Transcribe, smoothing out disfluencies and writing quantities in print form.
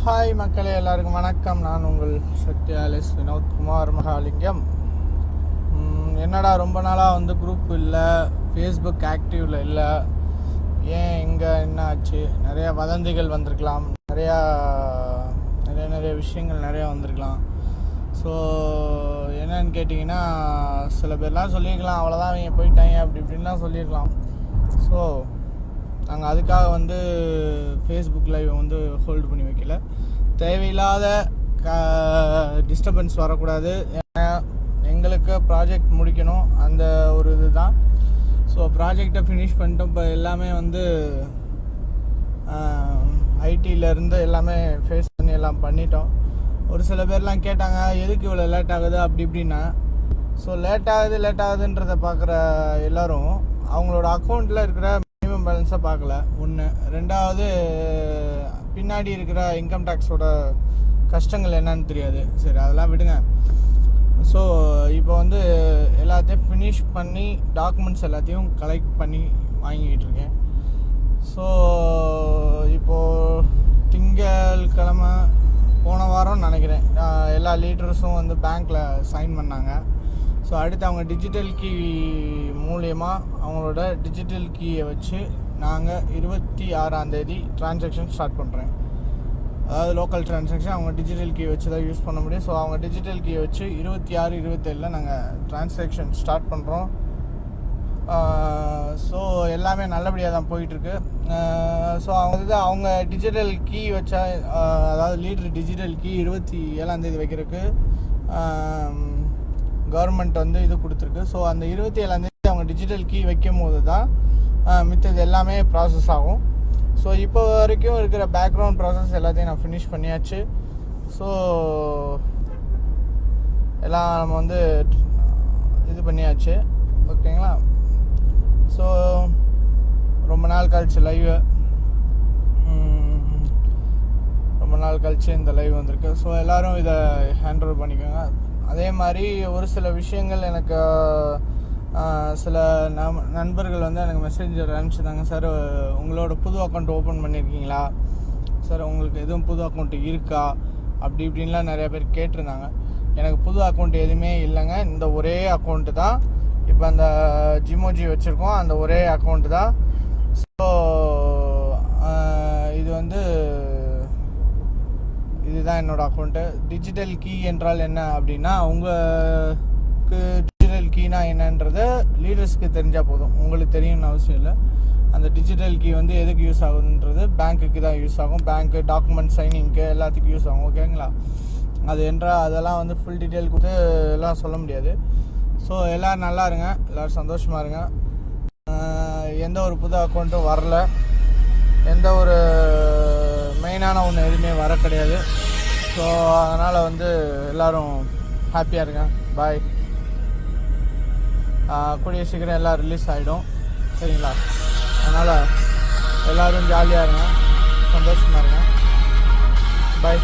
Hi மக்களே, எல்லாருக்கும் வணக்கம். நான் உங்கள் சத்யாலிஸ் வினோத்குமார் மகாலிங்கம். என்னடா ரொம்ப நாளாக குரூப் இல்லை, ஃபேஸ்புக் ஆக்டிவில் இல்லை, ஏன் இங்கே என்ன ஆச்சு? நிறையா வதந்திகள் வந்திருக்கலாம், நிறைய விஷயங்கள் நிறையா வந்திருக்கலாம். ஸோ என்னன்னு கேட்டிங்கன்னா, சில பேர்லாம் சொல்லியிருக்கலாம் அவ்வளோதான் அவங்க போயிட்டாங்க அப்படி இப்படின்லாம் சொல்லியிருக்கலாம். ஸோ நாங்கள் அதுக்காக ஃபேஸ்புக் லைவ் ஹோல்டு பண்ணி வைக்கல. தேவையில்லாத டிஸ்டர்பன்ஸ் வரக்கூடாது. ஏன்னா எங்களுக்கு ப்ராஜெக்ட் முடிக்கணும், அந்த ஒரு இது தான். ஸோ ப்ராஜெக்டை ஃபினிஷ் பண்ணிட்டோம். இப்போ எல்லாமே ஐடியிலேருந்து எல்லாமே ஃபேஸ் பண்ணி எல்லாம் பண்ணிட்டோம். ஒரு சில பேர்லாம் கேட்டாங்க எதுக்கு இவ்வளோ லேட் ஆகுது அப்படி இப்படின்னா. ஸோ லேட் ஆகுதுன்றதை பார்க்குற எல்லோரும் அவங்களோட அக்கௌண்ட்டில் இருக்கிற மினிமம் பேலன்ஸை பார்க்கல. ஒன்று. ரெண்டாவது, பின்னாடி இருக்கிற இன்கம் டேக்ஸோட கஷ்டங்கள் என்னன்னு தெரியாது. சரி, அதெல்லாம் விடுங்க. ஸோ இப்போ எல்லாத்தையும் ஃபினிஷ் பண்ணி டாக்குமெண்ட்ஸ் எல்லாத்தையும் கலெக்ட் பண்ணி வாங்கிக்கிட்டு இருக்கேன். ஸோ இப்போது திங்கட்கிழமை போன வாரம் நினைக்கிறேன் எல்லா லீடர்ஸும் பேங்க்கில் சைன் பண்ணாங்க. ஸோ அடுத்து அவங்க டிஜிட்டல் கீ மூலயமா அவங்களோட டிஜிட்டல் கீயை வச்சு நாங்கள் 26ஆம் ட்ரான்சாக்ஷன் ஸ்டார்ட் பண்ணுறேன். அதாவது லோக்கல் ட்ரான்சாக்ஷன் அவங்க டிஜிட்டல் கீ வச்சு தான் யூஸ் பண்ண முடியும். ஸோ அவங்க டிஜிட்டல் கீயை வச்சு 26, 27 நாங்கள் ட்ரான்சாக்ஷன் ஸ்டார்ட் பண்ணுறோம். ஸோ எல்லாமே நல்லபடியாக தான் போயிட்டுருக்கு. ஸோ அவங்க டிஜிட்டல் கீ வச்சா, அதாவது லீடர் டிஜிட்டல் கீ 27ஆம் வைக்கிறதுக்கு கவர்மெண்ட் இது கொடுத்துருக்கு. ஸோ அந்த 27ஆம் அவங்க டிஜிட்டல் கீ வைக்கும் போது தான் மித்தது எல்லாமே ப்ராசஸ் ஆகும். ஸோ இப்போ வரைக்கும் இருக்கிற பேக்ரவுண்ட் ப்ராசஸ் எல்லாத்தையும் நான் ஃபினிஷ் பண்ணியாச்சு. ஸோ எல்லாம் நம்ம இது பண்ணியாச்சு. ஓகேங்களா? ஸோ ரொம்ப நாள் கழிச்சு இந்த லைவ் வந்திருக்கு. ஸோ எல்லோரும் இதை ஹேண்டில் பண்ணிக்கோங்க. அதே மாதிரி ஒரு சில விஷயங்கள் எனக்கு சில நண்பர்கள் எனக்கு மெசேஞ்சர் அனுப்பிச்சிருந்தாங்க. சார், உங்களோட புது அக்கௌண்ட் ஓப்பன் பண்ணியிருக்கீங்களா சார், உங்களுக்கு எதுவும் புது அக்கௌண்ட் இருக்கா அப்படி இப்படின்லாம் நிறையா பேர் கேட்டிருந்தாங்க. எனக்கு புது அக்கௌண்ட் எதுவுமே இல்லைங்க. இந்த ஒரே அக்கௌண்ட்டு தான் இப்போ அந்த ஜிமோஜி வச்சுருக்கோம், அந்த ஒரே அக்கௌண்ட்டு தான். ஸோ இதுதான் என்னோடய அக்கௌண்ட்டு. டிஜிட்டல் கீ என்றால் என்ன அப்படின்னா, உங்களுக்கு டிஜிட்டல் கீனா என்னன்றது லீடர்ஸ்க்கு தெரிஞ்சால் போதும், உங்களுக்கு தெரியணும்னு அவசியம் இல்லை. அந்த டிஜிட்டல் கீ எதுக்கு யூஸ் ஆகுதுன்றது பேங்க்குக்கு தான் யூஸ் ஆகும். பேங்க்கு டாக்குமெண்ட் சைனிங்க்கு எல்லாத்துக்கும் யூஸ் ஆகும். ஓகேங்களா? அது அதெல்லாம் ஃபுல் டீட்டெயில் கொடுத்து எல்லாம் சொல்ல முடியாது. ஸோ எல்லோரும் நல்லா இருங்க, எல்லோரும் சந்தோஷமாக இருங்க. எந்த ஒரு புது அக்கௌண்ட்டும் வரல, எந்த ஒரு மெயினான ஒன்று எதுவுமே வர கிடையாது. ஸோ அதனால் எல்லோரும் ஹாப்பியாக இருங்க. பாய். கூடிய சீக்கிரம் எல்லாம் ரிலீஸ் ஆகிடும். சரிங்களா? அதனால் எல்லோரும் ஜாலியாக இருங்க, சந்தோஷமாக இருங்க. பாய்.